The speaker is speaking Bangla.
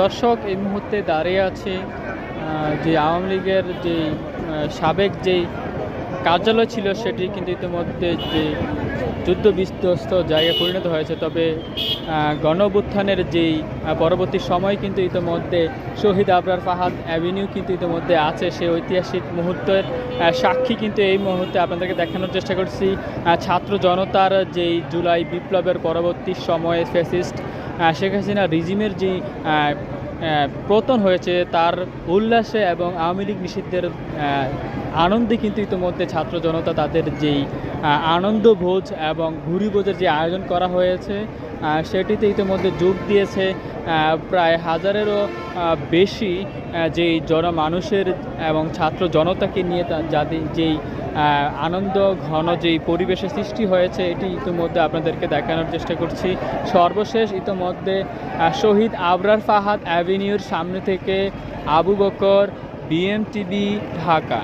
দর্শক এই মুহূর্তে দাঁড়িয়ে আছে যে আওয়ামী লীগের যে সাবেক যেই কার্যালয় ছিল সেটি কিন্তু ইতিমধ্যে যে যুদ্ধ বিধ্বস্ত জায়গায় পরিণত হয়েছে। তবে গণ অভ্যুত্থানের যেই পরবর্তী সময় কিন্তু ইতিমধ্যে শহীদ আবরার ফাহাদ অ্যাভিনিউ কিন্তু ইতিমধ্যে আছে। সেই ঐতিহাসিক মুহূর্তের সাক্ষী কিন্তু এই মুহূর্তে আপনাদেরকে দেখানোর চেষ্টা করছি। ছাত্র জনতার যেই জুলাই বিপ্লবের পরবর্তী সময়ে ফ্যাসিস্ট শেখ হাসিনা রিজিমের যেই পতন হয়েছে তার উল্লাসে এবং আওয়ামী লীগ নিষিদ্ধের আনন্দে কিন্তু ইতিমধ্যে ছাত্র জনতা তাদের যেই আনন্দভোজ এবং ভুরিভোজের যে আয়োজন করা হয়েছে সেটিতে ইতিমধ্যে যোগ দিয়েছে প্রায় হাজারেরও বেশি যেই জনমানুষের এবং ছাত্র জনতাকে নিয়ে যাদের যেই আনন্দ ঘন যেই পরিবেশের সৃষ্টি হয়েছে এটি ইতিমধ্যে আপনাদেরকে দেখানোর চেষ্টা করছি। সর্বশেষ ইতিমধ্যে শহীদ আবরার ফাহাদ অ্যাভিনিউর সামনে থেকে আবু বকর, BMTV, ঢাকা।